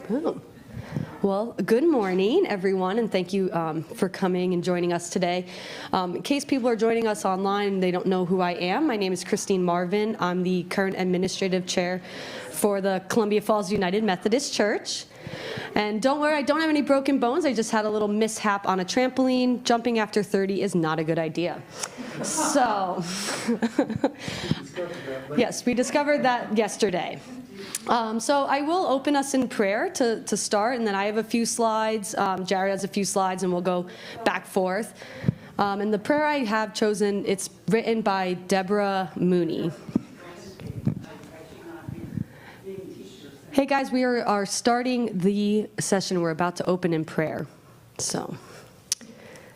Boom. Well, good morning, everyone, and thank you for coming and joining us today. In case people are joining us online and they don't know who I am, my name is Christine Marvin. I'm the current administrative chair for the Columbia Falls United Methodist Church. And don't worry, I don't have any broken bones. I just had a little mishap on a trampoline. Jumping after 30 is not a good idea. So, yes, we discovered that yesterday. So I will open us in prayer to start, and then I have a few slides. Jared has a few slides, and we'll go back forth. And the prayer I have chosen, it's written by Deborah Mooney. Hey guys, we are starting the session. We're about to open in prayer. So,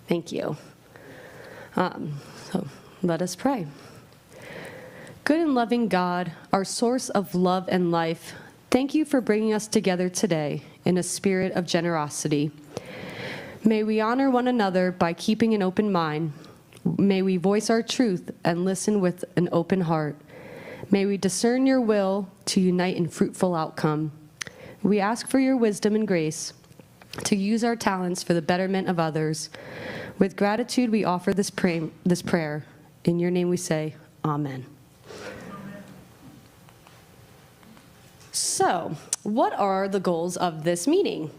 thank you. So let us pray. Good and loving God, our source of love and life, thank you for bringing us together today in a spirit of generosity. May we honor one another by keeping an open mind. May we voice our truth and listen with an open heart. May we discern your will to unite in fruitful outcome. We ask for your wisdom and grace to use our talents for the betterment of others. With gratitude, we offer this prayer. In your name we say, Amen. So, what are the goals of this meeting?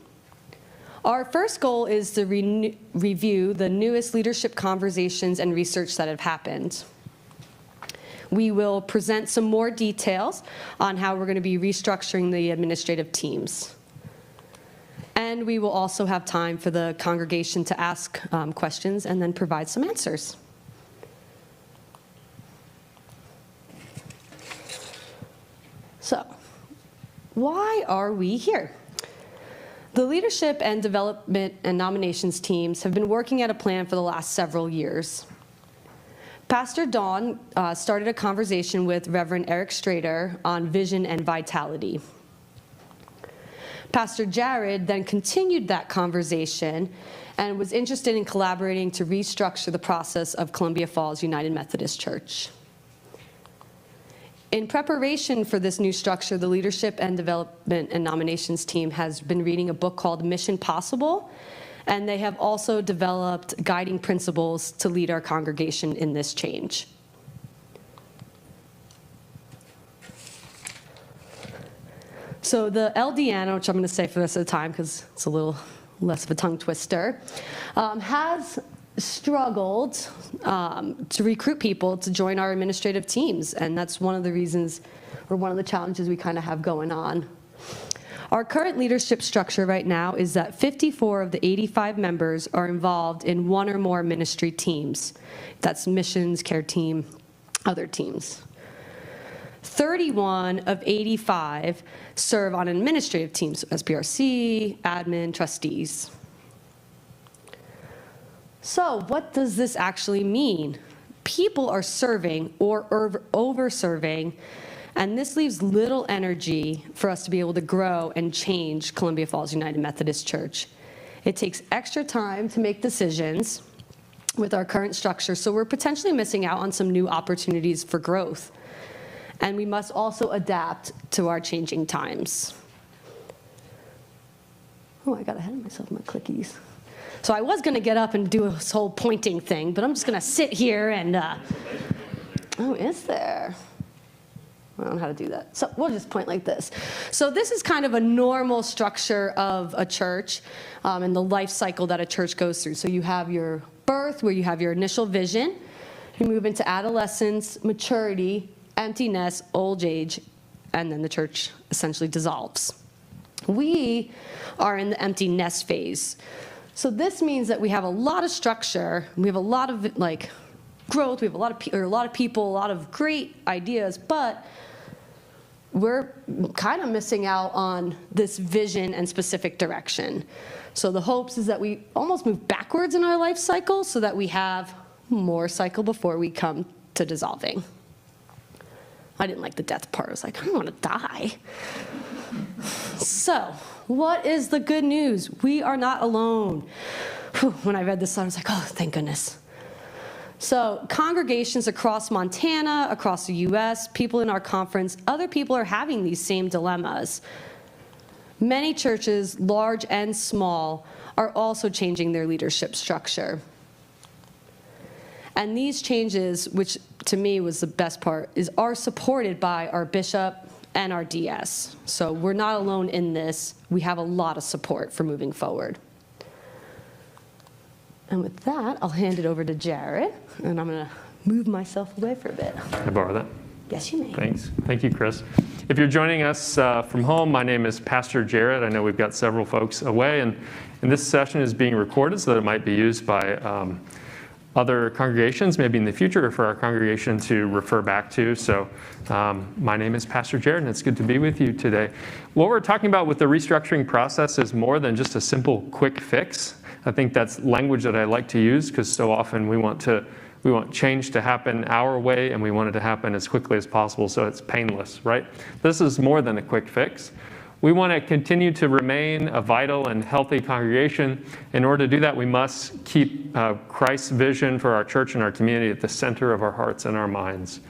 Our first goal is to review the newest leadership conversations and research that have happened. We will present some more details on how we're going to be restructuring the administrative teams. And we will also have time for the congregation to ask questions and then provide some answers. So, why are we here? The leadership and development and nominations teams have been working at a plan for the last several years. Pastor Dawn started a conversation with Reverend Eric Strader on vision and vitality. Pastor Jared then continued that conversation and was interested in collaborating to restructure the process of Columbia Falls United Methodist Church. In preparation for this new structure, the leadership and development and nominations team has been reading a book called Mission Possible, and they have also developed guiding principles to lead our congregation in this change. So the LDN, which I'm going to say for the rest of the time because it's a little less of a tongue twister, has struggled to recruit people to join our administrative teams, and that's one of the reasons, or one of the challenges we kind of have going on. Our current leadership structure right now is that 54 of the 85 members are involved in one or more ministry teams. That's missions, care team, other teams. 31 of 85 serve on administrative teams, so SPRC, admin, trustees. So what does this actually mean? People are serving or over-serving, and this leaves little energy for us to be able to grow and change Columbia Falls United Methodist Church. It takes extra time to make decisions with our current structure, so we're potentially missing out on some new opportunities for growth. And we must also adapt to our changing times. Oh, I got ahead of myself with my clickies. So I was going to get up and do this whole pointing thing, but I'm just going to sit here and, oh, is there? I don't know how to do that. So we'll just point like this. So this is kind of a normal structure of a church and the life cycle that a church goes through. So you have your birth, where you have your initial vision. You move into adolescence, maturity, empty nest, old age, and then the church essentially dissolves. We are in the empty nest phase. So this means that we have a lot of structure, we have a lot of growth, we have a lot of people, a lot of great ideas, but we're kind of missing out on this vision and specific direction. So the hopes is that we almost move backwards in our life cycle so that we have more cycle before we come to dissolving. I didn't like the death part. I was like, I don't want to die. So, what is the good news? We are not alone. Whew, when I read this, I was like, oh, thank goodness. So congregations across Montana, across the US, people in our conference, other people are having these same dilemmas. Many churches, large and small, are also changing their leadership structure. And these changes, which to me was the best part, are supported by our bishop and our DS. So we're not alone in this. We have a lot of support for moving forward. And with that, I'll hand it over to Jared, and I'm going to move myself away for a bit. Can I borrow that? Yes, you may. Thanks. Thank you, Chris. If you're joining us from home, my name is Pastor Jared. I know we've got several folks away, and this session is being recorded so that it might be used by other congregations, maybe in the future, or for our congregation to refer back to. So my name is Pastor Jared, and it's good to be with you today. What we're talking about with the restructuring process is more than just a simple quick fix. I think that's language that I like to use because so often we want change to happen our way, and we want it to happen as quickly as possible so it's painless, right? This is more than a quick fix. We want to continue to remain a vital and healthy congregation. In order to do that, we must keep Christ's vision for our church and our community at the center of our hearts and our minds.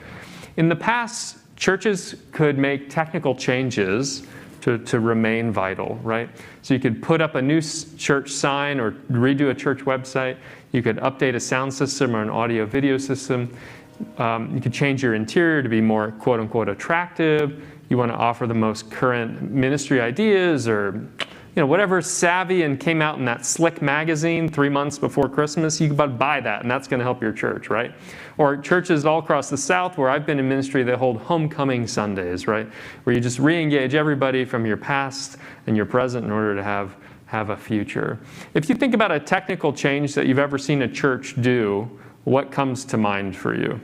In the past, churches could make technical changes to remain vital, right? So you could put up a new church sign or redo a church website. You could update a sound system or an audio video system. You could change your interior to be more quote unquote attractive. You want to offer the most current ministry ideas or whatever's savvy and came out in that slick magazine 3 months before Christmas, you can buy that, and that's going to help your church, right? Or churches all across the South where I've been in ministry, they hold homecoming Sundays, right? Where you just re-engage everybody from your past and your present in order to have a future. If you think about a technical change that you've ever seen a church do, what comes to mind for you?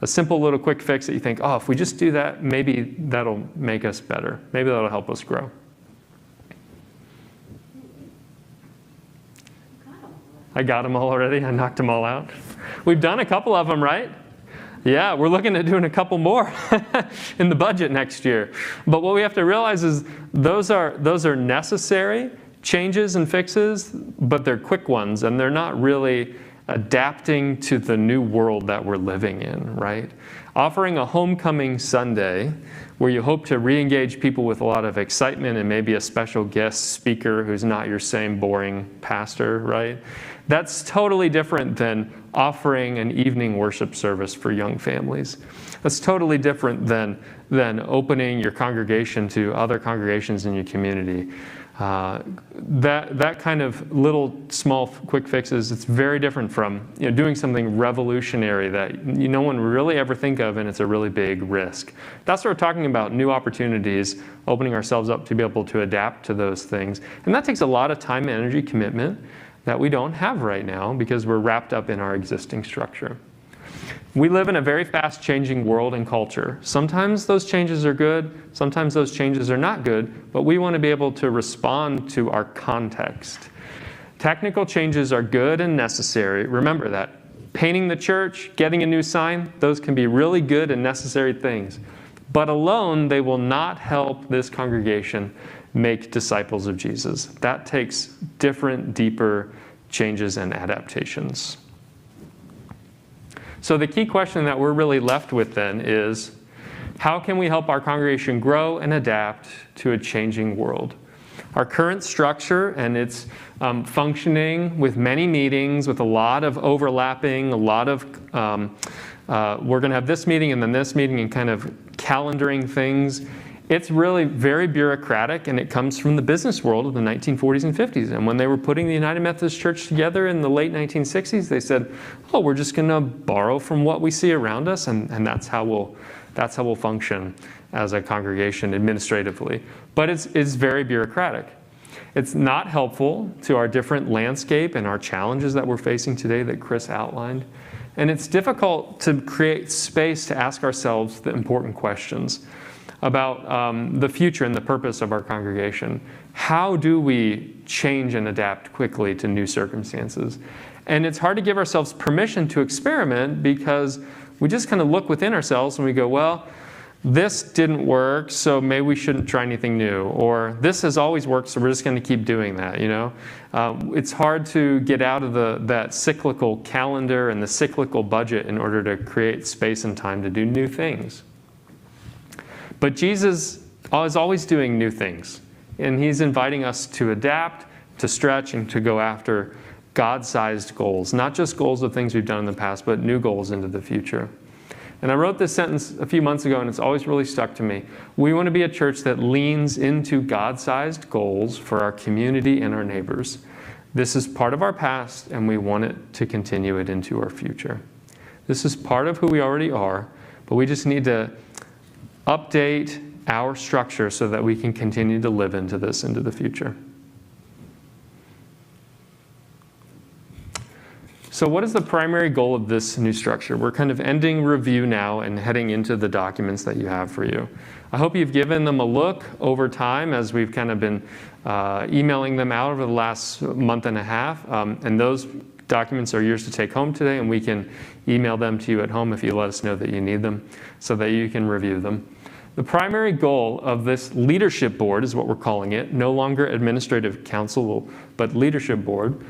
A simple little quick fix that you think, if we just do that, maybe that'll make us better. Maybe that'll help us grow. I got them all already. I knocked them all out. We've done a couple of them, right? Yeah, we're looking at doing a couple more in the budget next year. But what we have to realize is those are necessary changes and fixes, but they're quick ones, and they're not really adapting to the new world that we're living in, right? Offering a homecoming Sunday where you hope to re-engage people with a lot of excitement and maybe a special guest speaker who's not your same boring pastor, right? That's totally different than offering an evening worship service for young families. That's totally different than opening your congregation to other congregations in your community. That kind of little small quick fixes, it's very different from doing something revolutionary that no one really ever think of, and it's a really big risk. That's what we're talking about, new opportunities, opening ourselves up to be able to adapt to those things. And that takes a lot of time, energy, commitment that we don't have right now because we're wrapped up in our existing structure. We live in a very fast-changing world and culture. Sometimes those changes are good, sometimes those changes are not good, but we want to be able to respond to our context. Technical changes are good and necessary. Remember that. Painting the church, getting a new sign, those can be really good and necessary things. But alone, they will not help this congregation make disciples of Jesus. That takes different, deeper changes and adaptations. So the key question that we're really left with then is, how can we help our congregation grow and adapt to a changing world? Our current structure and its functioning with many meetings, with a lot of overlapping, a lot of we're going to have this meeting and then this meeting and kind of calendaring things. It's really very bureaucratic, and it comes from the business world of the 1940s and 50s. And when they were putting the United Methodist Church together in the late 1960s, they said, we're just going to borrow from what we see around us, and that's how we'll function as a congregation administratively. But it's very bureaucratic. It's not helpful to our different landscape and our challenges that we're facing today that Chris outlined. And it's difficult to create space to ask ourselves the important questions about the future and the purpose of our congregation. How do we change and adapt quickly to new circumstances? And it's hard to give ourselves permission to experiment because we just kind of look within ourselves and we go, this didn't work, so maybe we shouldn't try anything new. Or this has always worked, so we're just going to keep doing that, you know? It's hard to get out of that cyclical calendar and the cyclical budget in order to create space and time to do new things. But Jesus is always doing new things. And he's inviting us to adapt, to stretch, and to go after God-sized goals. Not just goals of things we've done in the past, but new goals into the future. And I wrote this sentence a few months ago, and it's always really stuck to me. We want to be a church that leans into God-sized goals for our community and our neighbors. This is part of our past, and we want it to continue it into our future. This is part of who we already are, but we just need to update our structure so that we can continue to live into this into the future. So what is the primary goal of this new structure? We're kind of ending review now and heading into the documents that you have for you. I hope you've given them a look over time as we've kind of been emailing them out over the last month and a half. And those documents are yours to take home today, and we can email them to you at home if you let us know that you need them so that you can review them. The primary goal of this leadership board is what we're calling it, no longer administrative council, but leadership board,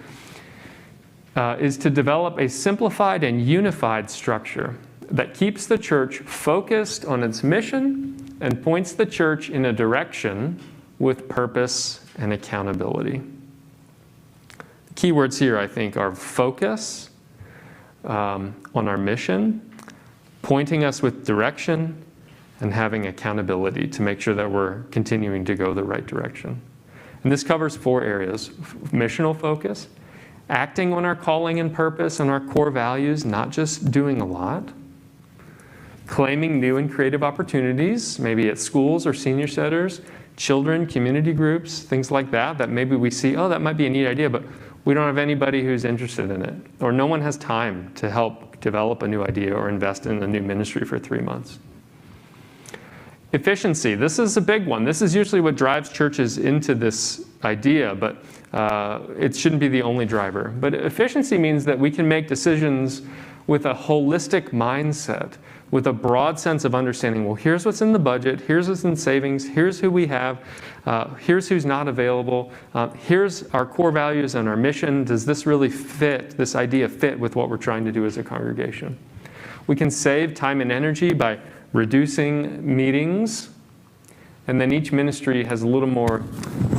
is to develop a simplified and unified structure that keeps the church focused on its mission and points the church in a direction with purpose and accountability. The key words here, I think, are focus on our mission, pointing us with direction, and having accountability to make sure that we're continuing to go the right direction. And this covers 4 areas: missional focus, acting on our calling and purpose and our core values, not just doing a lot. Claiming new and creative opportunities, maybe at schools or senior centers, children, community groups, things like that, that maybe we see, oh, that might be a neat idea, but we don't have anybody who's interested in it. Or no one has time to help develop a new idea or invest in a new ministry for 3 months. Efficiency, this is a big one. This is usually what drives churches into this idea, but it shouldn't be the only driver. But efficiency means that we can make decisions with a holistic mindset, with a broad sense of understanding, well, here's what's in the budget, here's what's in savings, here's who we have, here's who's not available, here's our core values and our mission. Does this really fit, this idea fit with what we're trying to do as a congregation? We can save time and energy by reducing meetings, and then each ministry has a little more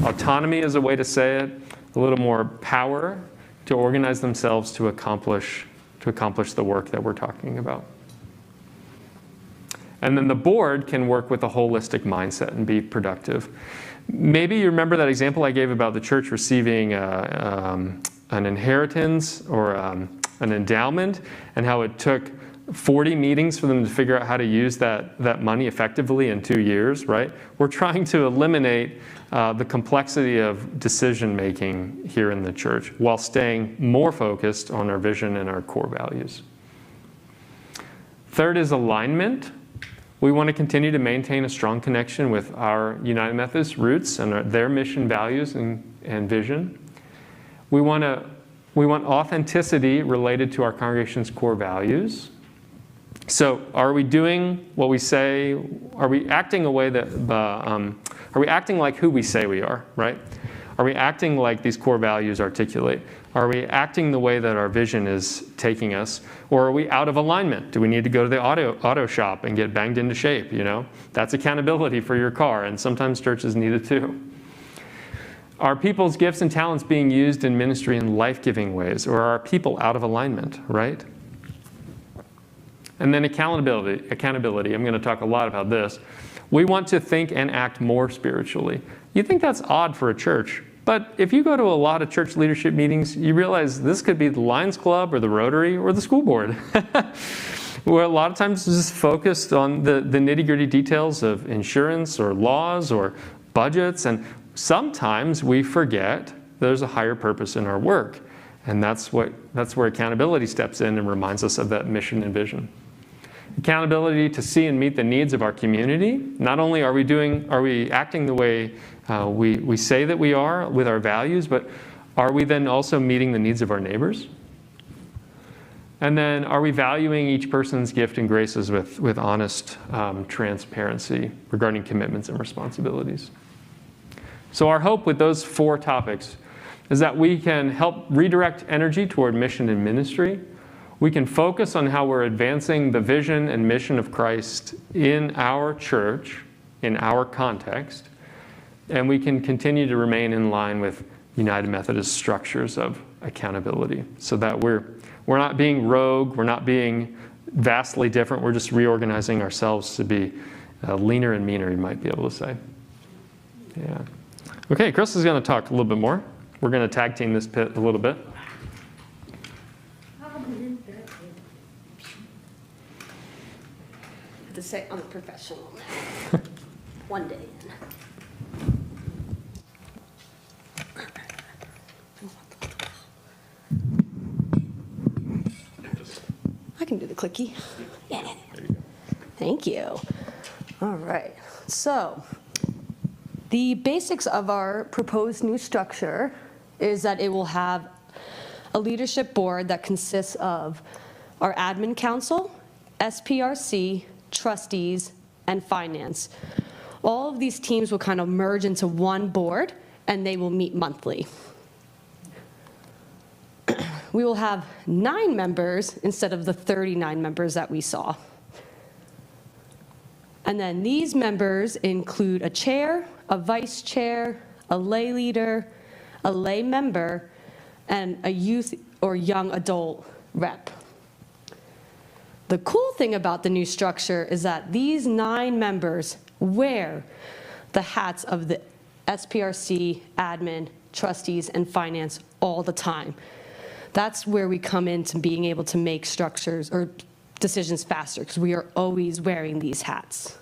autonomy, is a way to say it, a little more power to organize themselves to accomplish the work that we're talking about. And then the board can work with a holistic mindset and be productive. Maybe you remember that example I gave about the church receiving an inheritance or an endowment, and how it took 40 meetings for them to figure out how to use that money effectively in 2 years, right? We're trying to eliminate the complexity of decision making here in the church while staying more focused on our vision and our core values. Third is alignment. We want to continue to maintain a strong connection with our United Methodist roots and their mission, values, and vision. We want authenticity related to our congregation's core values. So, are we doing what we say? Are we acting a way that? Are we acting like who we say we are? Right? Are we acting like these core values articulate? Are we acting the way that our vision is taking us? Or are we out of alignment? Do we need to go to the auto shop and get banged into shape? You know, that's accountability for your car, and sometimes churches need it too. Are people's gifts and talents being used in ministry in life-giving ways, or are people out of alignment? Right? And then accountability. I'm going to talk a lot about this. We want to think and act more spiritually. You think that's odd for a church, but if you go to a lot of church leadership meetings, you realize this could be the Lions Club or the Rotary or the school board. Where a lot of times it's just focused on the nitty-gritty details of insurance or laws or budgets, and sometimes we forget there's a higher purpose in our work. And that's where accountability steps in and reminds us of that mission and vision. Accountability to see and meet the needs of our community. Not only are we acting the way we say that we are with our values, but are we then also meeting the needs of our neighbors? And then, are we valuing each person's gift and graces with honest transparency regarding commitments and responsibilities? So our hope with those 4 topics is that we can help redirect energy toward mission and ministry. We can focus on how we're advancing the vision and mission of Christ in our church, in our context. And we can continue to remain in line with United Methodist structures of accountability, so that we're not being rogue, we're not being vastly different, we're just reorganizing ourselves to be leaner and meaner, you might be able to say. Yeah. Okay, Chris is going to talk a little bit more. We're going to tag team this pit a little bit. To say I'm a professional now. One day. I can do the clicky. Yeah. Thank you. All right. So the basics of our proposed new structure is that it will have a leadership board that consists of our admin council, SPRC, trustees, and finance. All of these teams will kind of merge into one board, and they will meet monthly. We will have 9 members instead of the 39 members that we saw. And then these members include a chair, a vice chair, a lay leader, a lay member, and a youth or young adult rep. The cool thing about the new structure is that these 9 members wear the hats of the SPRC, admin, trustees, and finance all the time. That's where we come into being able to make structures or decisions faster, because we are always wearing these hats.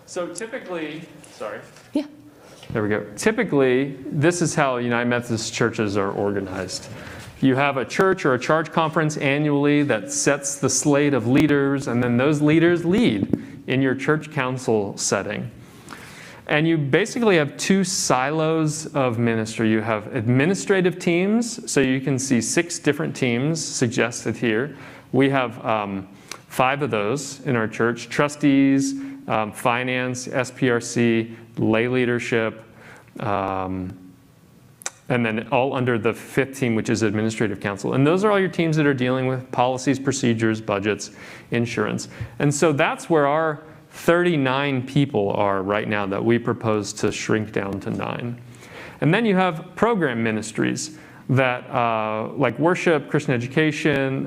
So typically, sorry. Yeah. There we go. Typically, this is how United Methodist churches are organized. You have a church or a charge conference annually that sets the slate of leaders, and then those leaders lead in your church council setting. And you basically have 2 silos of ministry. You have administrative teams, so you can see 6 different teams suggested here. We have 5 of those in our church: trustees, finance, SPRC, lay leadership, and then all under the 5th team, which is administrative council. And those are all your teams that are dealing with policies, procedures, budgets, insurance. And so that's where our 39 people are right now that we propose to shrink down to 9. And then you have program ministries that, like worship, Christian education,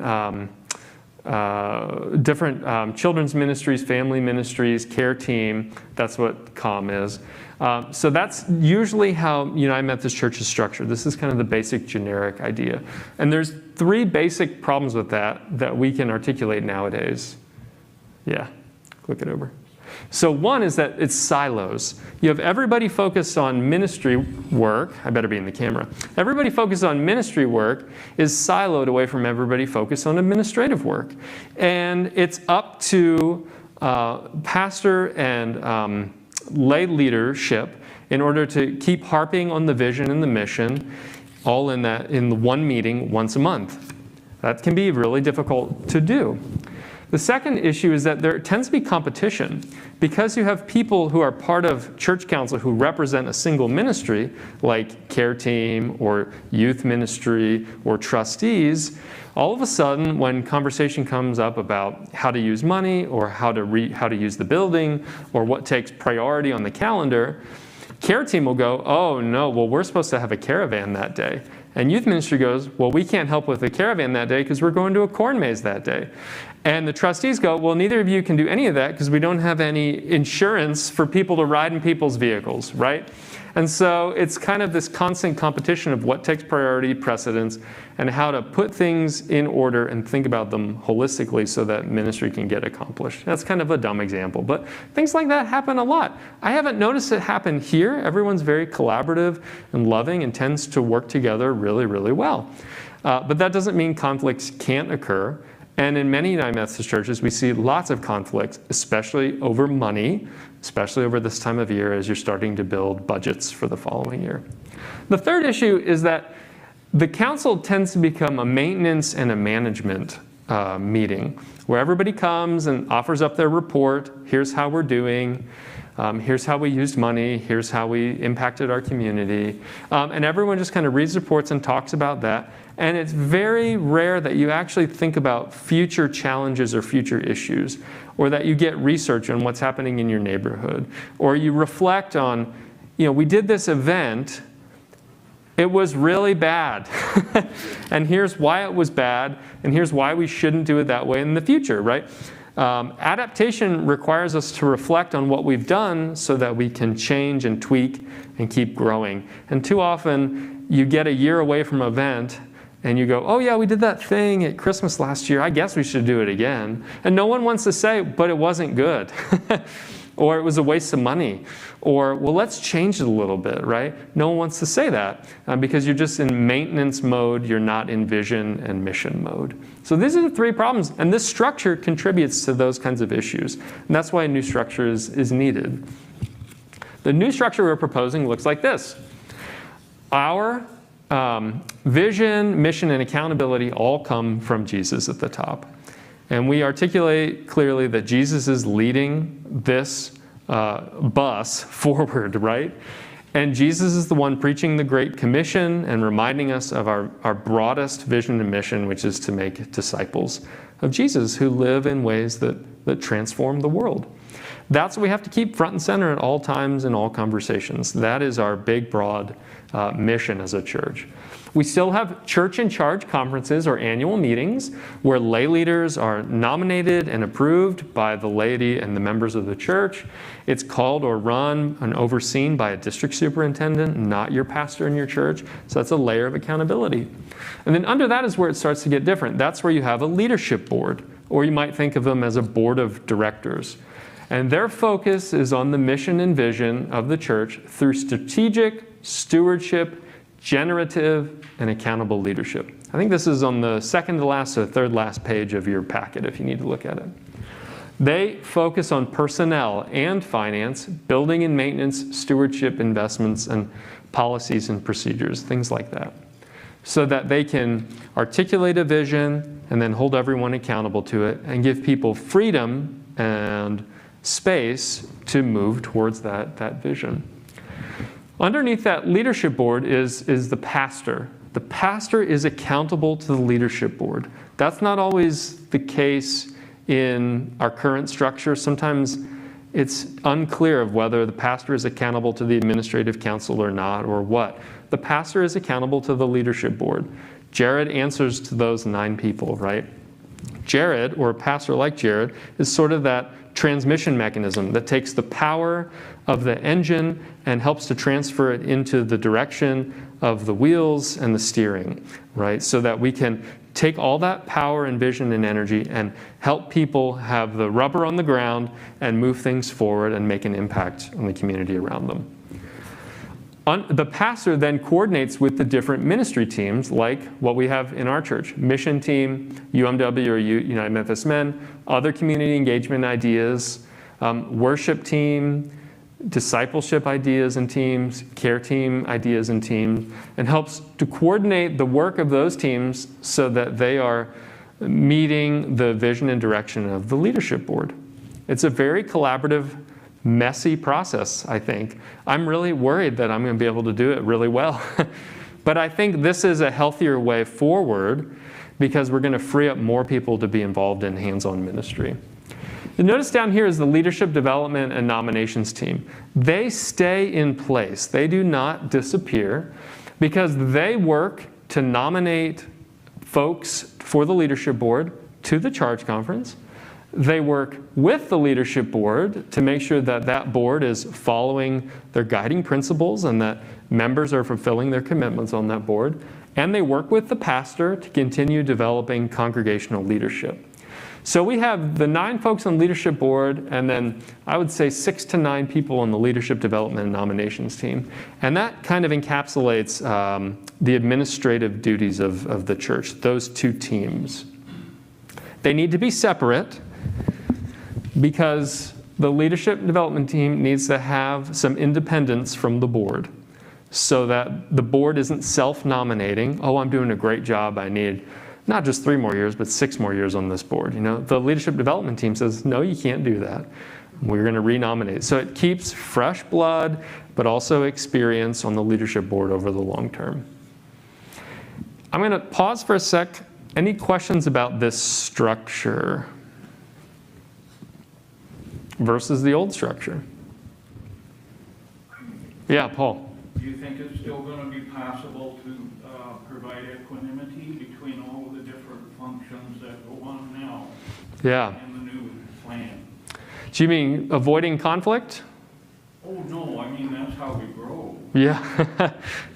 different children's ministries, family ministries, care team. That's what COM is. So that's usually how United Methodist Church is structured. This is kind of the basic generic idea. And there's 3 basic problems with that we can articulate nowadays. Yeah, click it over. So one is that it's silos. You have everybody focused on ministry work. I better be in the camera. Everybody focused on ministry work is siloed away from everybody focused on administrative work. And it's up to pastor and lay leadership in order to keep harping on the vision and the mission, all in the one meeting once a month. That can be really difficult to do. The second issue is that there tends to be competition. Because you have people who are part of church council who represent a single ministry, like care team or youth ministry or trustees, all of a sudden when conversation comes up about how to use money or how to use the building or what takes priority on the calendar, care team will go, oh no, well we're supposed to have a caravan that day. And youth ministry goes, well, we can't help with the caravan that day because we're going to a corn maze that day. And the trustees go, well, neither of you can do any of that because we don't have any insurance for people to ride in people's vehicles, right? And so it's kind of this constant competition of what takes priority, precedence, and how to put things in order and think about them holistically so that ministry can get accomplished. That's kind of a dumb example, but things like that happen a lot. I haven't noticed it happen here. Everyone's very collaborative and loving and tends to work together really, really well. But that doesn't mean conflicts can't occur. And in many United Methodist churches, we see lots of conflicts, especially over money, especially over this time of year as you're starting to build budgets for the following year. The third issue is that The council tends to become a maintenance and a management meeting where everybody comes and offers up their report. Here's how we're doing. Here's how we used money. Here's how we impacted our community. And everyone just kind of reads reports and talks about that. And it's very rare that you actually think about future challenges or future issues, or that you get research on what's happening in your neighborhood, or you reflect on, we did this event. It was really bad. And here's why it was bad, and here's why we shouldn't do it that way in the future, right? Adaptation requires us to reflect on what we've done so that we can change and tweak and keep growing. And too often, you get a year away from an event, and you go, oh yeah, we did that thing at Christmas last year. I guess we should do it again. And no one wants to say, but it wasn't good. Or it was a waste of money. Or, well, let's change it a little bit, right? No one wants to say that because you're just in maintenance mode. You're not in vision and mission mode. So these are the three problems. And this structure contributes to those kinds of issues. And that's why a new structure is needed. The new structure we're proposing looks like this. Our vision, mission, and accountability all come from Jesus at the top. And we articulate clearly that Jesus is leading this bus forward, right? And Jesus is the one preaching the Great Commission and reminding us of our broadest vision and mission, which is to make disciples of Jesus who live in ways that transform the world. That's what we have to keep front and center at all times in all conversations. That is our big, broad mission as a church. We still have church in charge conferences or annual meetings where lay leaders are nominated and approved by the laity and the members of the church. It's called or run and overseen by a district superintendent, not your pastor in your church. So that's a layer of accountability. And then under that is where it starts to get different. That's where you have a leadership board, or you might think of them as a board of directors. And their focus is on the mission and vision of the church through strategic, stewardship, generative, and accountable leadership. I think this is on the second to last or third last page of your packet if you need to look at it. They focus on personnel and finance, building and maintenance, stewardship, investments, and policies and procedures, things like that, so that they can articulate a vision and then hold everyone accountable to it and give people freedom and space to move towards that vision. Underneath that leadership board is the pastor. The pastor is accountable to the leadership board. That's not always the case in our current structure. Sometimes it's unclear of whether the pastor is accountable to the administrative council or not, or what. The pastor is accountable to the leadership board. Jared answers to those 9 people, right? Jared, or a pastor like Jared, is sort of that transmission mechanism that takes the power of the engine and helps to transfer it into the direction of the wheels and the steering, right? So that we can take all that power and vision and energy and help people have the rubber on the ground and move things forward and make an impact on the community around them. The pastor then coordinates with the different ministry teams, like what we have in our church. Mission team, UMW or United Methodist Men, other community engagement ideas, worship team, discipleship ideas and teams, care team ideas and teams, and helps to coordinate the work of those teams so that they are meeting the vision and direction of the leadership board. It's a very collaborative, messy process, I think. I'm really worried that I'm going to be able to do it really well. But I think this is a healthier way forward because we're going to free up more people to be involved in hands-on ministry. And notice down here is the leadership development and nominations team. They stay in place. They do not disappear because they work to nominate folks for the leadership board to the charge conference. They work with the leadership board to make sure that that board is following their guiding principles and that members are fulfilling their commitments on that board. And they work with the pastor to continue developing congregational leadership. So we have the 9 folks on the leadership board, and then I would say 6 to 9 people on the leadership development and nominations team. And that kind of encapsulates the administrative duties of the church, those 2 teams. They need to be separate because the leadership development team needs to have some independence from the board. so that the board isn't self-nominating. Oh, I'm doing a great job. I need not just 3 more years, but 6 more years on this board. The leadership development team says, no, you can't do that. We're going to renominate. So it keeps fresh blood, but also experience on the leadership board over the long term. I'm going to pause for a sec. Any questions about this structure versus the old structure? Yeah, Paul. Do you think it's still going to be possible to provide equanimity between all of the different functions that go on now Yeah. in the new plan? Do you mean avoiding conflict? Oh, no, I mean, that's how we grow. Yeah,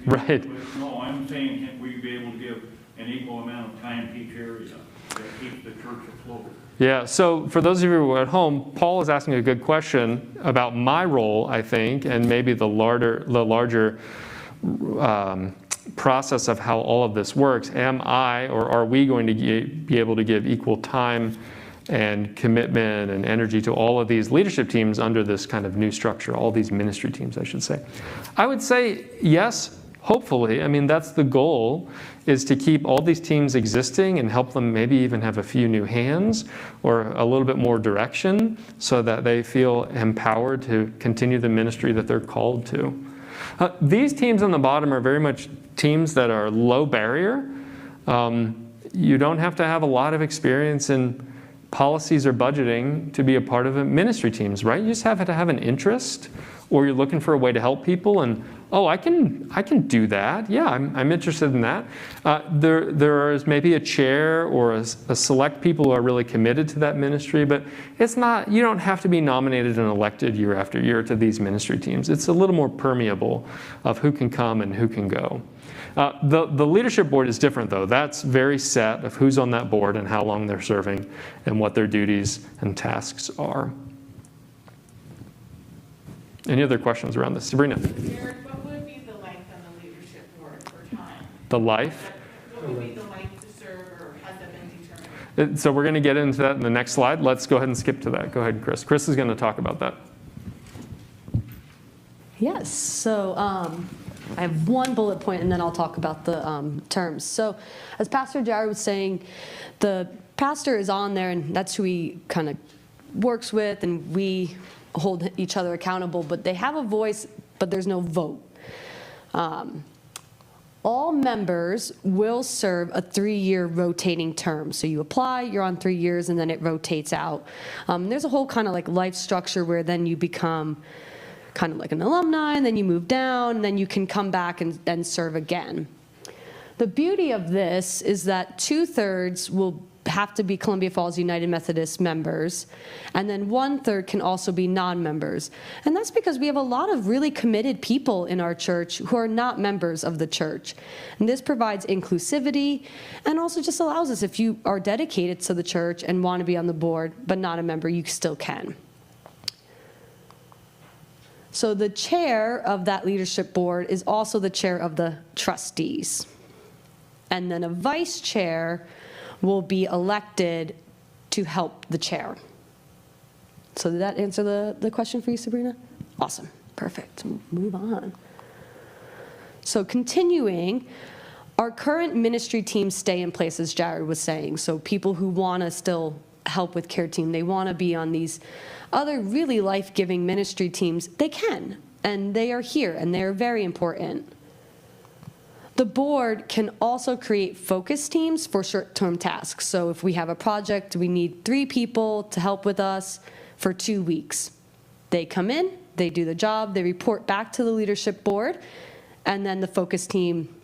right. But no, I'm saying, can we be able to give an equal amount of time to each area that keeps the church afloat? Yeah, so for those of you who are at home, Paul is asking a good question about my role, I think, and maybe the larger process of how all of this works. Am I, or are we going to be able to give equal time and commitment and energy to all of these leadership teams under this kind of new structure, all these ministry teams, I should say? I would say yes, hopefully. I mean, that's the goal, is to keep all these teams existing and help them maybe even have a few new hands or a little bit more direction so that they feel empowered to continue the ministry that they're called to. These teams on the bottom are very much teams that are low barrier. You don't have to have a lot of experience in policies or budgeting to be a part of ministry teams, right? You just have to have an interest, or you're looking for a way to help people, and oh, I can do that. Yeah, I'm interested in that. There is maybe a chair or a select people who are really committed to that ministry, but it's not. You don't have to be nominated and elected year after year to these ministry teams. It's a little more permeable of who can come and who can go. The leadership board is different, though. That's very set of who's on that board and how long they're serving and what their duties and tasks are. Any other questions around this? Sabrina? Jared, what would be the length on the leadership board for time? The life? What would be the length to serve, or has that been determined? So we're going to get into that in the next slide. Let's go ahead and skip to that. Go ahead, Chris. Chris is going to talk about that. Yes, so I have one bullet point, and then I'll talk about the terms. So as Pastor Jared was saying, the pastor is on there, and that's who he kind of works with, and we hold each other accountable, but they have a voice, but there's no vote. All members will serve a 3-year rotating term. So you apply, you're on 3 years, and then it rotates out. There's a whole kind of like life structure where then you become kind of like an alumni, and then you move down, and then you can come back and then serve again. The beauty of this is that 2/3 will have to be Columbia Falls United Methodist members, and then 1/3 can also be non-members. And that's because we have a lot of really committed people in our church who are not members of the church. And this provides inclusivity and also just allows us, if you are dedicated to the church and want to be on the board but not a member, you still can. So the chair of that leadership board is also the chair of the trustees. And then a vice chair will be elected to help the chair. So did that answer the question for you, Sabrina? Awesome. Perfect. Move on. So continuing, our current ministry teams stay in place, as Jared was saying. So people who want to still help with care team, they want to be on these other really life-giving ministry teams, they can. And they are here, and they are very important. The board can also create focus teams for short-term tasks. So if we have a project, we need 3 people to help with us for 2 weeks. They come in, they do the job, they report back to the leadership board, and then the focus team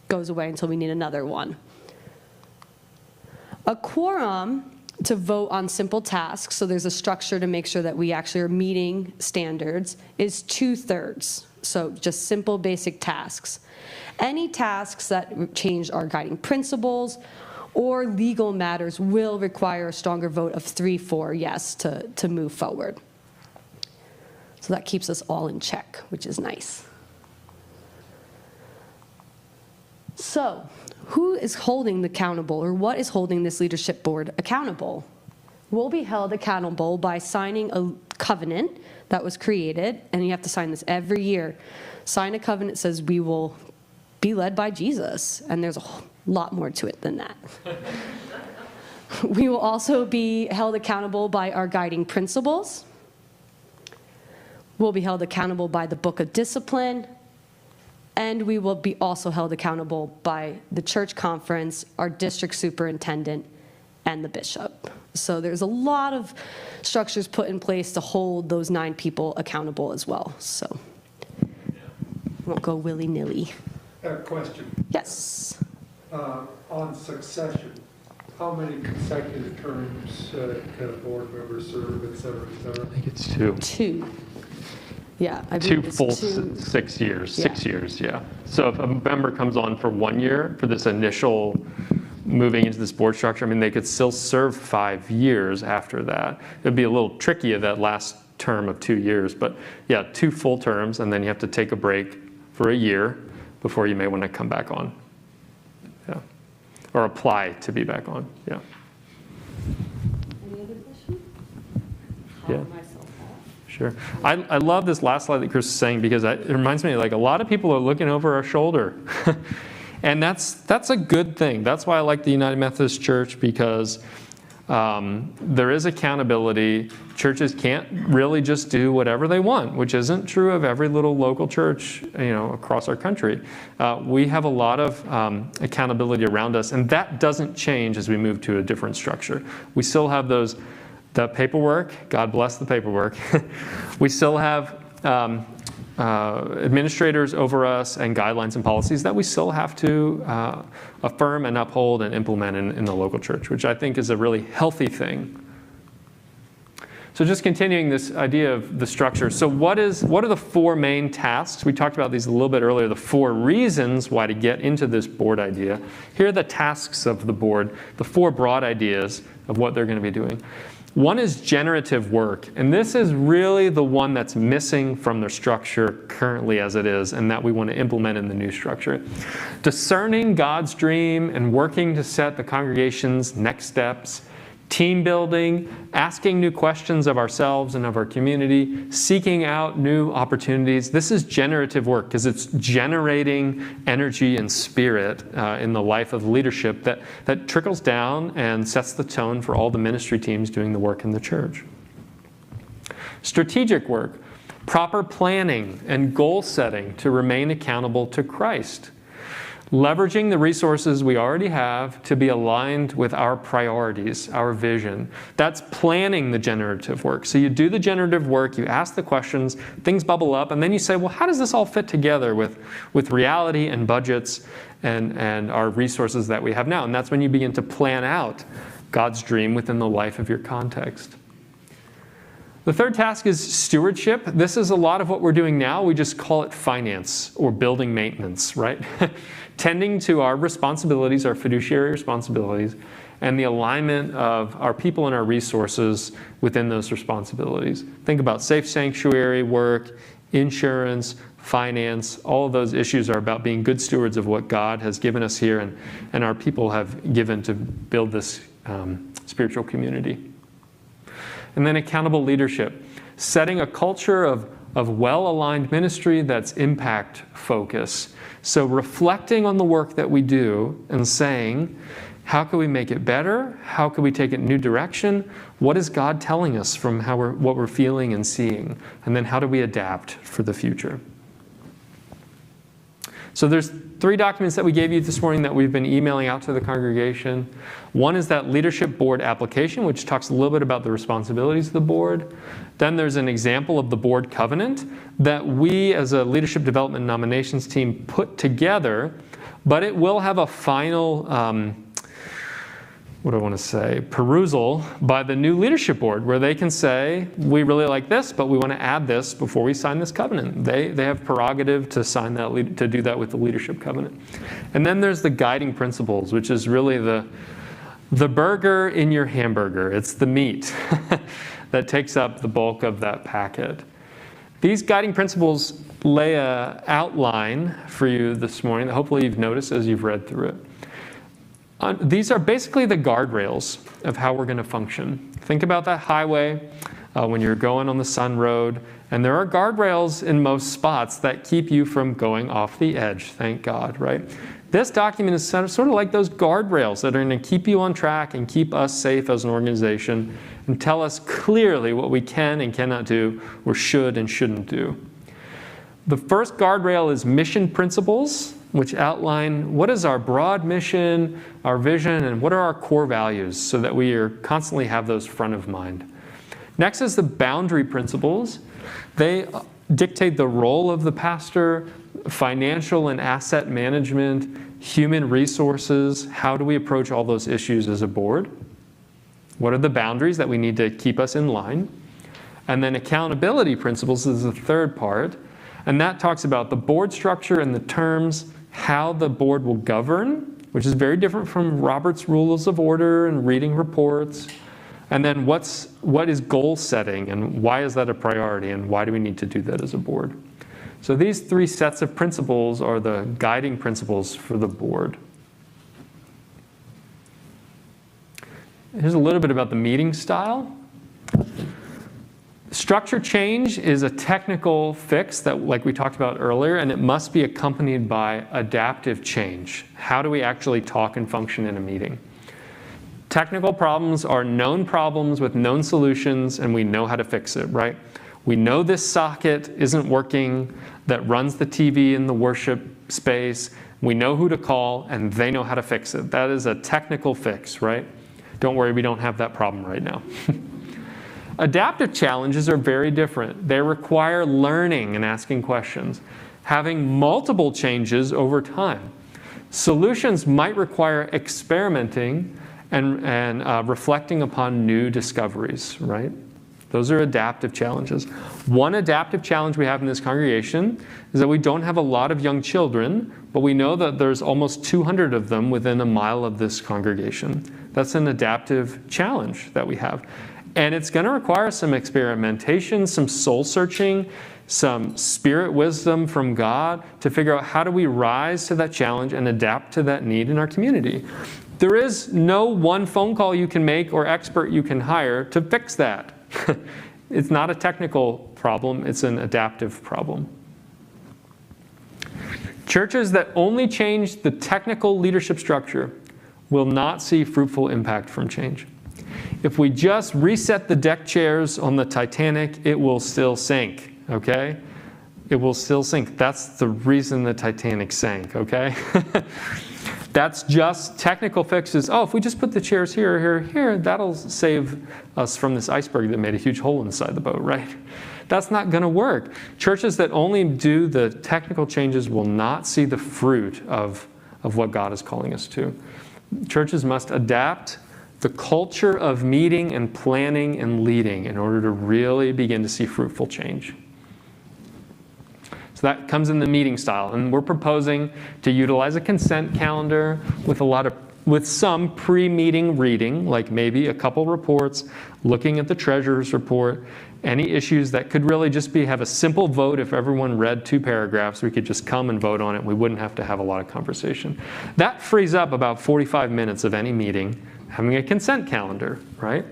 goes away until we need another one. A quorum to vote on simple tasks, so there's a structure to make sure that we actually are meeting standards, is 2/3. So just simple basic tasks. Any tasks that change our guiding principles or legal matters will require a stronger vote of 3/4 yes to move forward. So that keeps us all in check, which is nice. So who is holding the accountable, or what is holding this leadership board accountable? will be held accountable by signing a covenant that was created, and you have to sign this every year. Sign a covenant that says we will be led by Jesus, and there's a lot more to it than that. We will also be held accountable by our guiding principles. We'll be held accountable by the book of discipline, and we will be also held accountable by the church conference, our district superintendent, and the bishop. So there's a lot of structures put in place to hold those 9 people accountable as well. So won't go willy-nilly. Question. Yes. On succession, how many consecutive terms can a board member serve, et cetera, et cetera? I think it's 2. 2. Yeah. I Two believe it's full 2. 6 years. Yeah. 6 years, yeah. So if a member comes on for 1 year for this initial moving into this board structure, I mean, they could still serve 5 years after that. It'd be a little tricky at that last term of 2 years, but yeah, 2 full terms, and then you have to take a break for a year before you may want to come back on. Yeah. Or apply to be back on. Yeah. Any other questions? Yeah. Myself off. Sure. I love this last slide that Chris is saying, because it reminds me, like, a lot of people are looking over our shoulder. And that's a good thing. That's why I like the United Methodist Church, because there is accountability. Churches can't really just do whatever they want, which isn't true of every little local church, across our country. We have a lot of accountability around us, and that doesn't change as we move to a different structure. We still have the paperwork. God bless the paperwork. We still have administrators over us and guidelines and policies that we still have to affirm and uphold and implement in the local church, which I think is a really healthy thing. So just continuing this idea of the structure. So what are the 4 main tasks? We talked about these a little bit earlier, the 4 reasons why to get into this board idea. Here are the tasks of the board, the 4 broad ideas of what they're going to be doing. One is generative work, and this is really the one that's missing from the structure currently as it is, and that we want to implement in the new structure. Discerning God's dream and working to set the congregation's next steps, team building, asking new questions of ourselves and of our community, seeking out new opportunities. This is generative work because it's generating energy and spirit in the life of leadership that trickles down and sets the tone for all the ministry teams doing the work in the church. Strategic work, proper planning and goal setting to remain accountable to Christ. Leveraging the resources we already have to be aligned with our priorities, our vision. That's planning the generative work. So you do the generative work, you ask the questions, things bubble up, and then you say, well, how does this all fit together with reality and budgets and our resources that we have now? And that's when you begin to plan out God's dream within the life of your context. The third task is stewardship. This is a lot of what we're doing now. We just call it finance or building maintenance, right? Tending to our responsibilities, our fiduciary responsibilities, and the alignment of our people and our resources within those responsibilities. Think about safe sanctuary work, insurance, finance. All of those issues are about being good stewards of what God has given us here and our people have given to build this spiritual community. And then accountable leadership, setting a culture of well-aligned ministry that's impact focus. So reflecting on the work that we do and saying, how can we make it better? How can we take it in a new direction? What is God telling us from what we're feeling and seeing? And then how do we adapt for the future? So there's 3 documents that we gave you this morning that we've been emailing out to the congregation. One is that leadership board application, which talks a little bit about the responsibilities of the board. Then there's an example of the board covenant that we as a leadership development nominations team put together, but it will have a final perusal by the new leadership board, where they can say, we really like this, but we want to add this before we sign this covenant. They have prerogative to sign that, to do that with the leadership covenant. And then there's the guiding principles, which is really the burger in your hamburger. It's the meat that takes up the bulk of that packet. These guiding principles lay an outline for you this morning that hopefully you've noticed as you've read through it. these are basically the guardrails of how we're going to function. Think about that highway when you're going on the Sun Road, and there are guardrails in most spots that keep you from going off the edge, thank God, right? This document is sort of like those guardrails that are going to keep you on track and keep us safe as an organization and tell us clearly what we can and cannot do or should and shouldn't do. The first guardrail is mission principles, which outline what is our broad mission, our vision, and what are our core values so that we constantly have those front of mind. Next is the boundary principles. They dictate the role of the pastor, financial and asset management, human resources. How do we approach all those issues as a board? What are the boundaries that we need to keep us in line? And then accountability principles is the third part. And that talks about the board structure and the terms, how the board will govern, which is very different from Robert's Rules of Order and reading reports. And then what is goal setting and why is that a priority and why do we need to do that as a board? So these three sets of principles are the guiding principles for the board. Here's a little bit about the meeting style. Structure change is a technical fix that, like we talked about earlier, and it must be accompanied by adaptive change. How do we actually talk and function in a meeting? Technical problems are known problems with known solutions, and we know how to fix it, right? We know this socket isn't working that runs the TV in the worship space. We know who to call, and they know how to fix it. That is a technical fix, right? Don't worry, we don't have that problem right now. Adaptive challenges are very different. They require learning and asking questions, having multiple changes over time. Solutions might require experimenting and reflecting upon new discoveries, right? Those are adaptive challenges. One adaptive challenge we have in this congregation is that we don't have a lot of young children, but we know that there's almost 200 of them within a mile of this congregation. That's an adaptive challenge that we have. And it's going to require some experimentation, some soul searching, some spirit wisdom from God to figure out how do we rise to that challenge and adapt to that need in our community. There is no one phone call you can make or expert you can hire to fix that. It's not a technical problem, it's an adaptive problem. Churches that only change the technical leadership structure will not see fruitful impact from change. If we just reset the deck chairs on the Titanic, it will still sink, okay? It will still sink. That's the reason the Titanic sank, okay? That's just technical fixes. Oh, if we just put the chairs here, here, here, that'll save us from this iceberg that made a huge hole inside the boat, right? That's not going to work. Churches that only do the technical changes will not see the fruit of what God is calling us to. Churches must adapt the culture of meeting and planning and leading in order to really begin to see fruitful change. So that comes in the meeting style, and we're proposing to utilize a consent calendar with some pre-meeting reading, like maybe a couple reports, looking at the treasurer's report, any issues that could really just have a simple vote. If everyone read 2 paragraphs, we could just come and vote on it. We wouldn't have to have a lot of conversation. That frees up about 45 minutes of any meeting, having a consent calendar, right?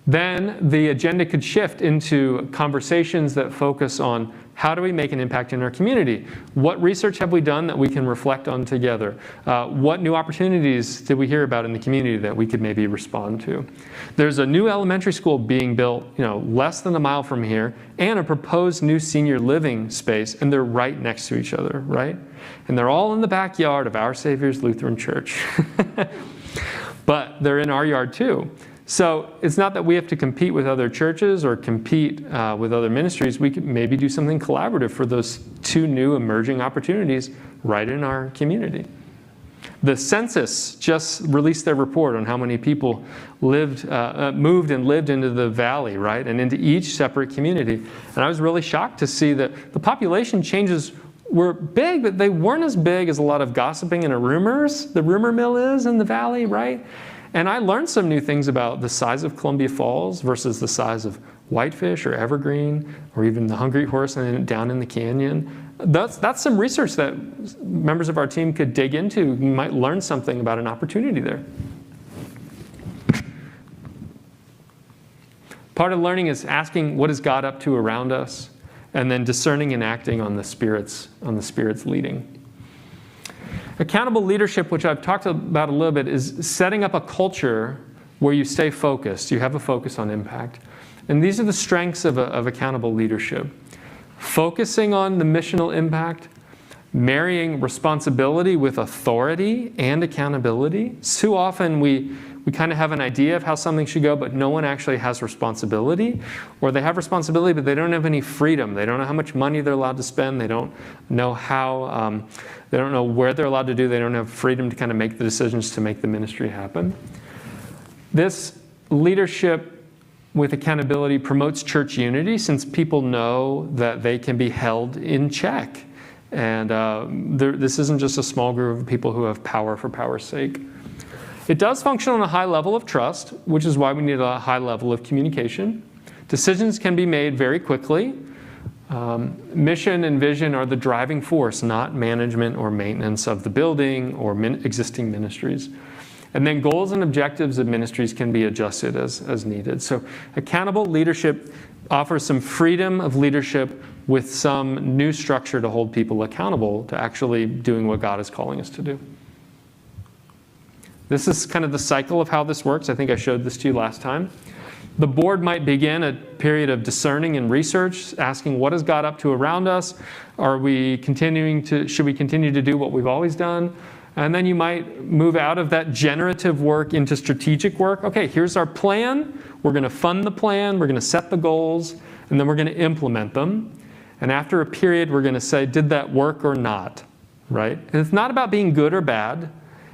Then the agenda could shift into conversations that focus on how do we make an impact in our community? What research have we done that we can reflect on together? What new opportunities did we hear about in the community that we could maybe respond to? There's a new elementary school being built, less than a mile from here, and a proposed new senior living space, and they're right next to each other, right? And they're all in the backyard of Our Savior's Lutheran Church. But they're in our yard too. So it's not that we have to compete with other churches or compete with other ministries. We could maybe do something collaborative for those 2 new emerging opportunities right in our community. The census just released their report on how many people moved and lived into the valley, right, and into each separate community. And I was really shocked to see that the population changes were big, but they weren't as big as a lot of gossiping and the rumor mill is in the valley, right? And I learned some new things about the size of Columbia Falls versus the size of Whitefish or Evergreen or even the Hungry Horse and down in the canyon. That's some research that members of our team could dig into. You might learn something about an opportunity there. Part of learning is asking, what is God up to around us? And then discerning and acting on the Spirit's leading. Accountable leadership, which I've talked about a little bit, is setting up a culture where you stay focused. You have a focus on impact. And these are the strengths of accountable leadership. Focusing on the missional impact, marrying responsibility with authority and accountability. So often we kind of have an idea of how something should go, but no one actually has responsibility. Or they have responsibility, but they don't have any freedom. They don't know how much money they're allowed to spend. They don't know how, they don't know where they're allowed to do. They don't have freedom to kind of make the decisions to make the ministry happen. This leadership with accountability promotes church unity, since people know that they can be held in check. And this isn't just a small group of people who have power for power's sake. It does function on a high level of trust, which is why we need a high level of communication. Decisions can be made very quickly. Mission and vision are the driving force, not management or maintenance of the building or existing ministries. And then goals and objectives of ministries can be adjusted as needed. So accountable leadership offers some freedom of leadership with some new structure to hold people accountable to actually doing what God is calling us to do. This is kind of the cycle of how this works. I think I showed this to you last time. The board might begin a period of discerning and research, asking what is God up to around us? Should we continue to do what we've always done? And then you might move out of that generative work into strategic work. Okay, here's our plan. We're going to fund the plan. We're going to set the goals. And then we're going to implement them. And after a period, we're going to say, did that work or not? Right? And it's not about being good or bad.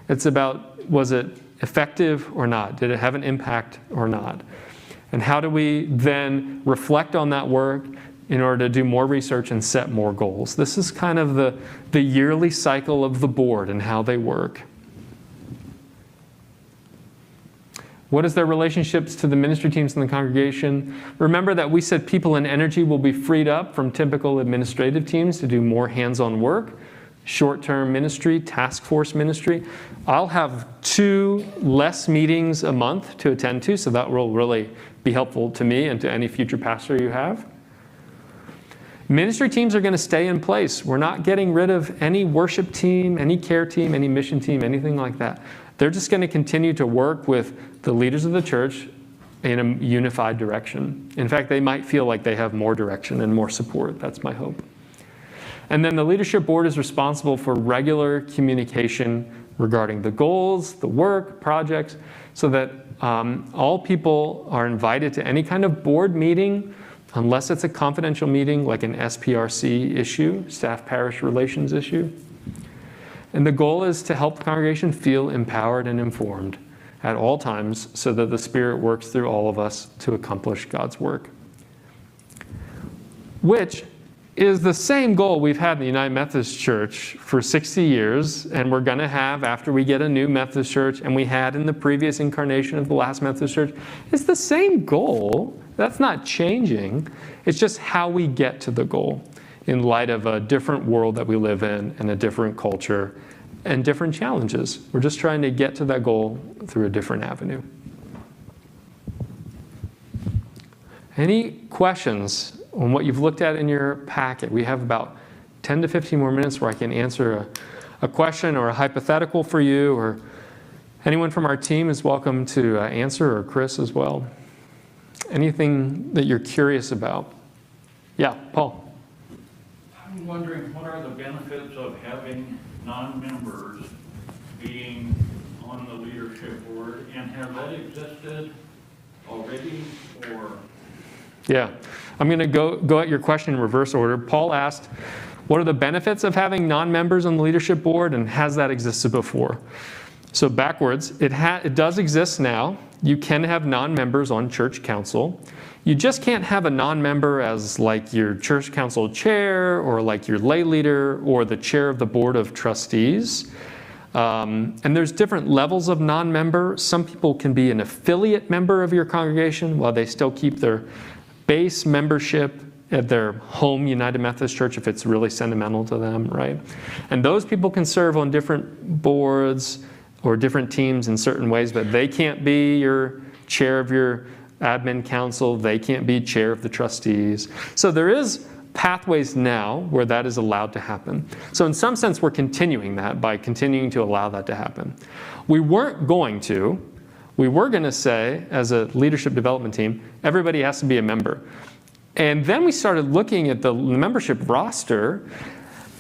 It's about, was it effective or not? Did it have an impact or not? And how do we then reflect on that work in order to do more research and set more goals? This is kind of the yearly cycle of the board and how they work. What is their relationships to the ministry teams in the congregation? Remember that we said people and energy will be freed up from typical administrative teams to do more hands-on work, short-term ministry, task force ministry. I'll have 2 less meetings a month to attend to, so that will really be helpful to me and to any future pastor you have. Ministry teams are going to stay in place. We're not getting rid of any worship team, any care team, any mission team, anything like that. They're just going to continue to work with the leaders of the church in a unified direction. In fact, they might feel like they have more direction and more support. That's my hope. And then the leadership board is responsible for regular communication regarding the goals, the work, projects, so that all people are invited to any kind of board meeting, unless it's a confidential meeting like an SPRC issue, staff parish relations issue. And the goal is to help the congregation feel empowered and informed at all times so that the Spirit works through all of us to accomplish God's work. Which is the same goal we've had in the United Methodist Church for 60 years, and we're going to have after we get a new Methodist Church, and we had in the previous incarnation of the last Methodist Church. It's the same goal. That's not changing. It's just how we get to the goal in light of a different world that we live in and a different culture and different challenges. We're just trying to get to that goal through a different avenue. Any questions on what you've looked at in your packet? We have about 10 to 15 more minutes where I can answer a question or a hypothetical for you, or anyone from our team is welcome to answer, or Chris as well. Anything that you're curious about? Yeah, Paul. I'm wondering, what are the benefits of having non-members being on the leadership board, and have that existed already, or? Yeah, I'm going to go at your question in reverse order. Paul asked, what are the benefits of having non-members on the leadership board, and has that existed before? So backwards, it does exist now. You can have non-members on church council. You just can't have a non-member as like your church council chair, or like your lay leader, or the chair of the board of trustees. And there's different levels of non-member. Some people can be an affiliate member of your congregation while they still keep their base membership at their home United Methodist Church if it's really sentimental to them, right? And those people can serve on different boards or different teams in certain ways, but they can't be your chair of your admin council. They can't be chair of the trustees. So there is pathways now where that is allowed to happen. So in some sense, we're continuing that by continuing to allow that to happen. We weren't going to. We were going to say, as a leadership development team, everybody has to be a member. And then we started looking at the membership roster,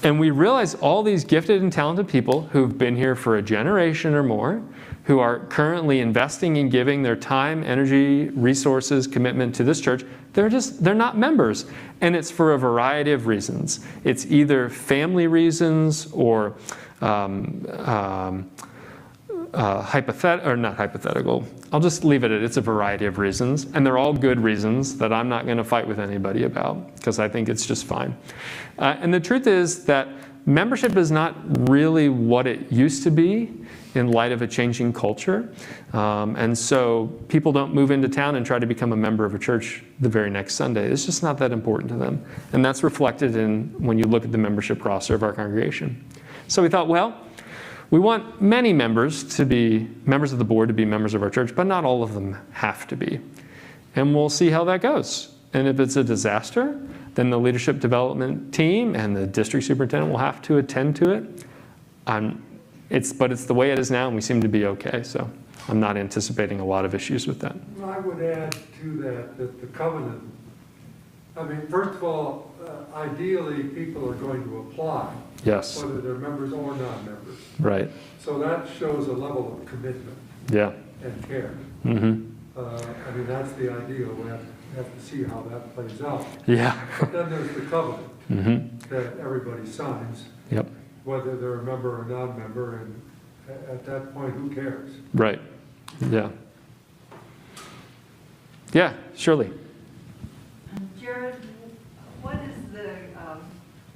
and we realized all these gifted and talented people who've been here for a generation or more, who are currently investing and giving their time, energy, resources, commitment to this church, they're not members. And it's for a variety of reasons. It's either family reasons or not hypothetical. I'll just leave it at it's a variety of reasons. And they're all good reasons that I'm not going to fight with anybody about, because I think it's just fine. And the truth is that membership is not really what it used to be in light of a changing culture. And so people don't move into town and try to become a member of a church the very next Sunday. It's just not that important to them. And that's reflected in when you look at the membership roster of our congregation. So we thought, well, we want many members to be members of the board, to be members of our church, but not all of them have to be. And we'll see how that goes. And if it's a disaster, then the leadership development team and the district superintendent will have to attend to it. But it's the way it is now, and we seem to be okay. So I'm not anticipating a lot of issues with that. I would add to that the covenant, I mean, first of all, ideally, people are going to apply. Yes. Whether they're members or non-members. Right. So that shows a level of commitment. Yeah. And care. Mm-hmm. I mean, that's the ideal. We have to see how that plays out. Yeah. But then there's the covenant Mm-hmm. that everybody signs, Yep. whether they're a member or non-member, and at that point, who cares? Right. Yeah. Yeah, Shirley. Jared, what is the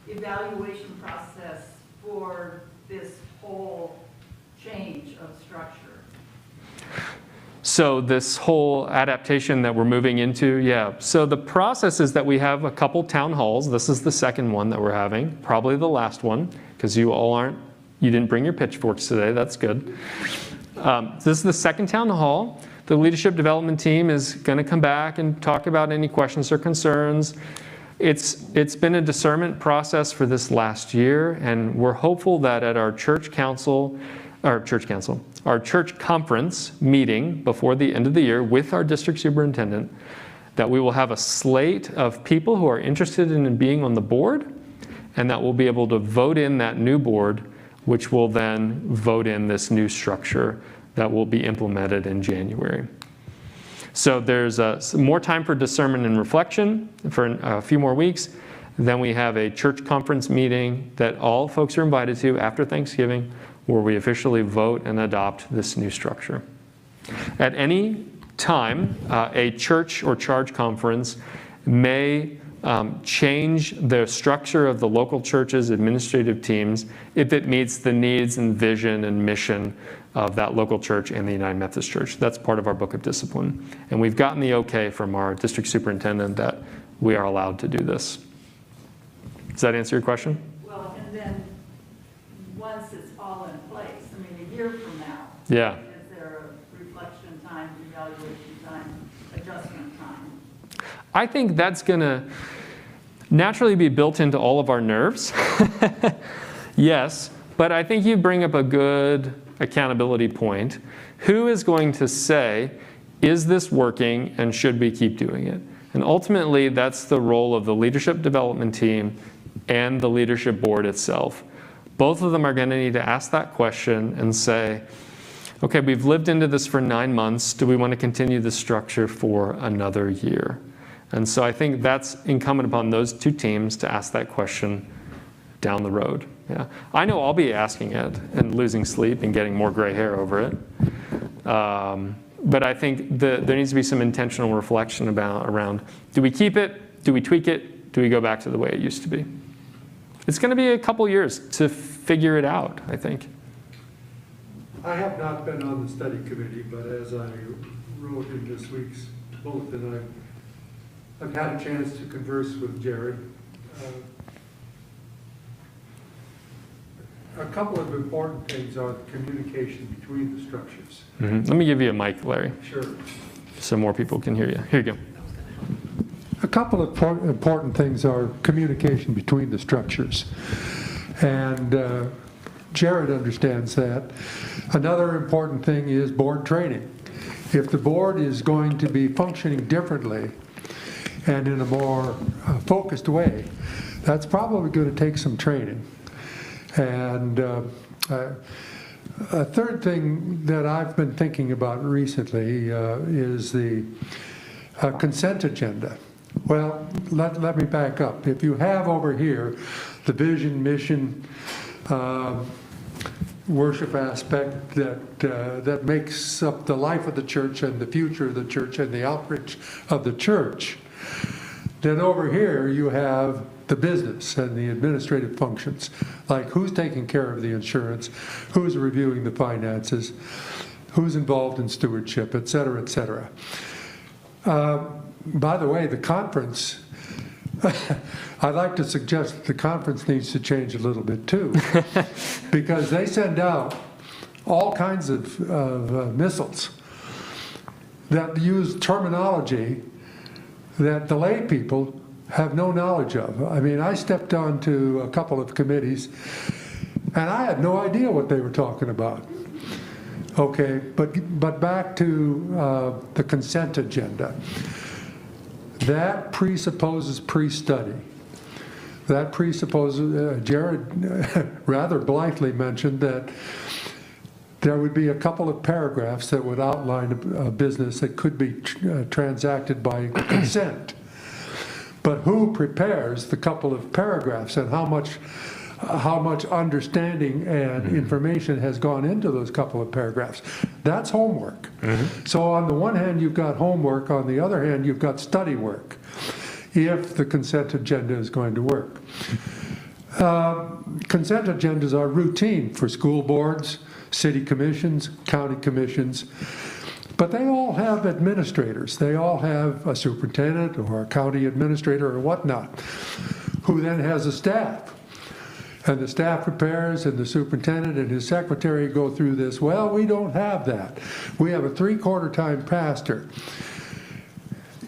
evaluation process for this whole change of structure? So this whole adaptation that we're moving into, yeah. So the process is that we have a couple town halls. This is the second one that we're having, probably the last one, because you didn't bring your pitchforks today. That's good. This is the second town hall. The leadership development team is going to come back and talk about any questions or concerns. It's been a discernment process for this last year, and we're hopeful that at our church conference meeting before the end of the year with our district superintendent, that we will have a slate of people who are interested in being on the board, and that we'll be able to vote in that new board, which will then vote in this new structure that will be implemented in January. So there's some more time for discernment and reflection for a few more weeks. Then we have a church conference meeting that all folks are invited to after Thanksgiving, where we officially vote and adopt this new structure. At any time, a church or charge conference may change the structure of the local church's administrative teams if it meets the needs and vision and mission of that local church and the United Methodist Church. That's part of our book of discipline. And we've gotten the okay from our district superintendent that we are allowed to do this. Does that answer your question? Well, and then once it's all in place, I mean, a year from now, Yeah. is there a reflection time, evaluation time, adjustment time? I think that's going to naturally be built into all of our nerves. Yes, but I think you bring up a good accountability point. Who is going to say, is this working and should we keep doing it? And ultimately, that's the role of the leadership development team and the leadership board itself. Both of them are going to need to ask that question and say, okay, we've lived into this for 9 months. Do we want to continue this structure for another year? And so I think that's incumbent upon those two teams to ask that question down the road. Yeah, I know I'll be asking it and losing sleep and getting more gray hair over it. But I think there needs to be some intentional reflection around, do we keep it? Do we tweak it? Do we go back to the way it used to be? It's going to be a couple years to figure it out, I think. I have not been on the study committee, but as I wrote in this week's bulletin, I've had a chance to converse with Jared. A couple of important things are communication between the structures. Let me give you a mic, Larry, Sure. so more people can hear you. Here you go. A couple of important things are communication between the structures. And Jared understands that. Another important thing is board training. If the board is going to be functioning differently and in a more focused way, that's probably going to take some training. And a third thing that I've been thinking about recently is the consent agenda. Well, let me back up. If you have over here the vision, mission, worship aspect that makes up the life of the church and the future of the church and the outreach of the church, then over here you have the business and the administrative functions, like who's taking care of the insurance, who's reviewing the finances, who's involved in stewardship, et cetera, et cetera. By the way, the conference, I'd like to suggest that the conference needs to change a little bit too, because they send out all kinds of missiles that use terminology that the lay people have no knowledge of. I mean, I stepped onto a couple of committees and I had no idea what they were talking about. Okay, but back to the consent agenda. That presupposes pre-study. That presupposes, Jared rather blithely mentioned that there would be a couple of paragraphs that would outline a business that could be transacted by consent. But who prepares the couple of paragraphs, and how much understanding and information has gone into those couple of paragraphs? That's homework. So on the one hand, you've got homework. On the other hand, you've got study work, if the consent agenda is going to work. Consent agendas are routine for school boards, city commissions, county commissions, but they all have administrators. They all have a superintendent or a county administrator or whatnot, who then has a staff. And the staff prepares, and the superintendent and his secretary go through this. Well, we don't have that. We have a 3/4 time pastor.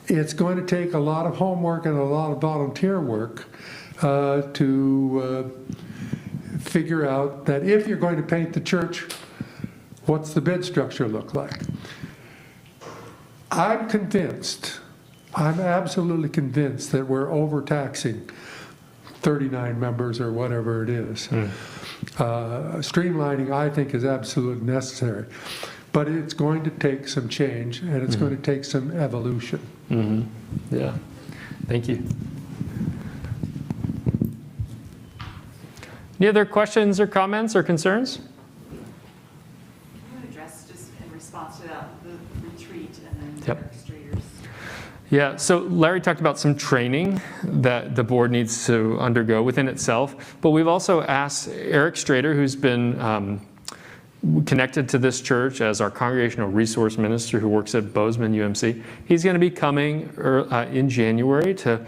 It's going to take a lot of homework and a lot of volunteer work to figure out that if you're going to paint the church, what's the bid structure look like? I'm convinced, I'm absolutely convinced that we're overtaxing 39 members or whatever it is. Streamlining, I think, is absolutely necessary. But it's going to take some change, and it's going to take some evolution. Yeah, thank you. Any other questions or comments or concerns? I'm going to address just in response to that, the retreat and then Yep. administrators. Yeah, so Larry talked about some training that the board needs to undergo within itself, but we've also asked Eric Strader, who's been connected to this church as our congregational resource minister who works at Bozeman UMC. He's going to be coming in January to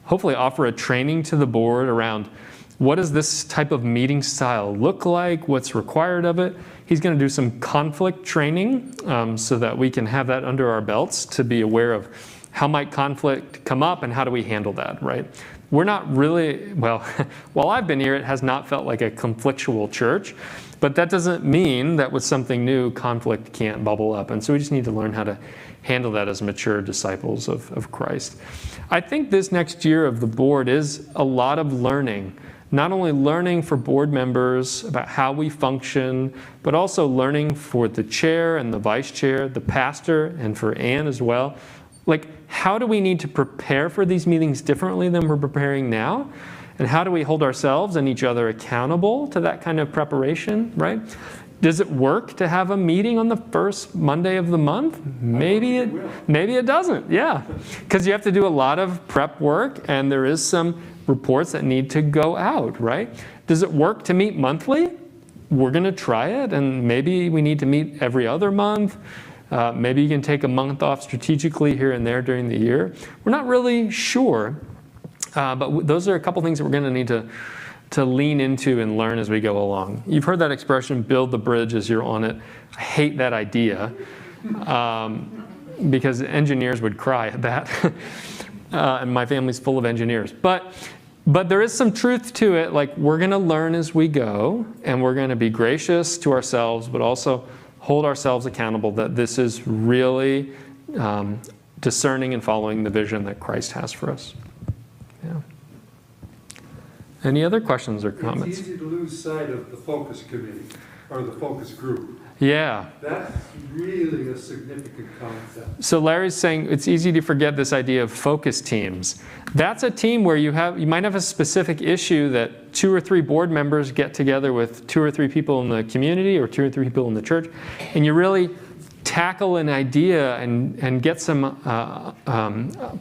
hopefully offer a training to the board around what does this type of meeting style look like, what's required of it. He's going to do some conflict training so that we can have that under our belts to be aware of how might conflict come up and how do we handle that, right? We're not really, well, while I've been here, it has not felt like a conflictual church, but that doesn't mean that with something new, conflict can't bubble up. And so we just need to learn how to handle that as mature disciples of Christ. I think this next year of the board is a lot of learning. Not only learning for board members about how we function, but also learning for the chair and the vice chair, the pastor, and for Ann as well. Like, how do we need to prepare for these meetings differently than we're preparing now? And how do we hold ourselves and each other accountable to that kind of preparation, right? Does it work to have a meeting on the first Monday of the month? Maybe it doesn't, yeah. Because you have to do a lot of prep work, and there is some reports that need to go out, right? Does it work to meet monthly? We're going to try it, and maybe we need to meet every other month. Maybe you can take a month off strategically here and there during the year. We're not really sure, but those are a couple things that we're going to need to lean into and learn as we go along. You've heard that expression, build the bridge as you're on it. I hate that idea because engineers would cry at that. And my family's full of engineers. But there is some truth to it, like we're going to learn as we go, and we're going to be gracious to ourselves, but also hold ourselves accountable that this is really discerning and following the vision that Christ has for us. Yeah. Any other questions or comments? It's easy to lose sight of the focus committee or the focus group. Yeah. That's really a significant concept. So Larry's saying it's easy to forget this idea of focus teams. That's a team where you might have a specific issue that 2 or 3 board members get together with 2 or 3 people in the community or 2 or 3 people in the church, and you really tackle an idea and get some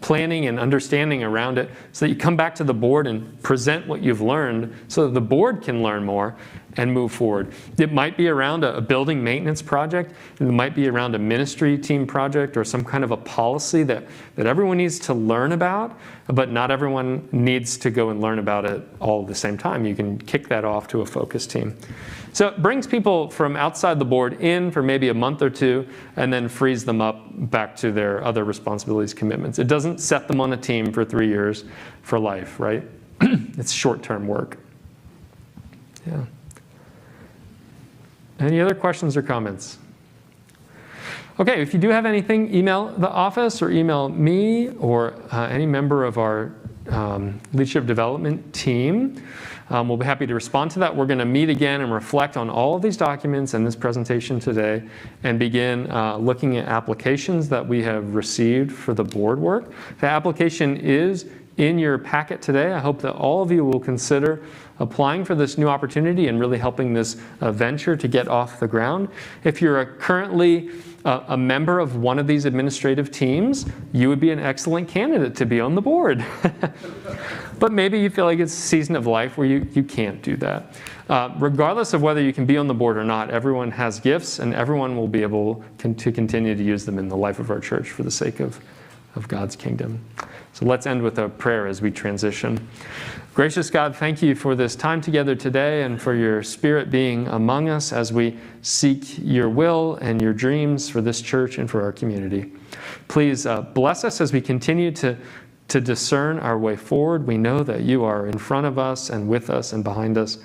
planning and understanding around it so that you come back to the board and present what you've learned so that the board can learn more and move forward. It might be around a building maintenance project. It might be around a ministry team project or some kind of a policy that everyone needs to learn about, but not everyone needs to go and learn about it all at the same time. You can kick that off to a focus team. So it brings people from outside the board in for maybe a month or 2 and then frees them up back to their other responsibilities, commitments. It doesn't set them on a team for 3 years for life, right? It's short-term work. Yeah. Any other questions or comments? Okay, if you do have anything, email the office or email me or any member of our leadership development team. We'll be happy to respond to that. We're going to meet again and reflect on all of these documents and this presentation today and begin looking at applications that we have received for the board work. The application is in your packet today. I hope that all of you will consider applying for this new opportunity and really helping this venture to get off the ground. If you're currently a member of one of these administrative teams, you would be an excellent candidate to be on the board. But maybe you feel like it's a season of life where you can't do that. Regardless of whether you can be on the board or not, everyone has gifts and everyone will be able to continue to use them in the life of our church for the sake of God's kingdom. So let's end with a prayer as we transition. Gracious God, thank you for this time together today and for your Spirit being among us as we seek your will and your dreams for this church and for our community. Please bless us as we continue to discern our way forward. We know that you are in front of us and with us and behind us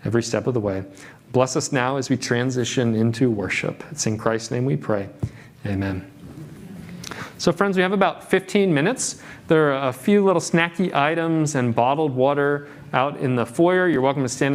every step of the way. Bless us now as we transition into worship. It's in Christ's name we pray. Amen. So friends, we have about 15 minutes. There are a few little snacky items and bottled water out in the foyer. You're welcome to stand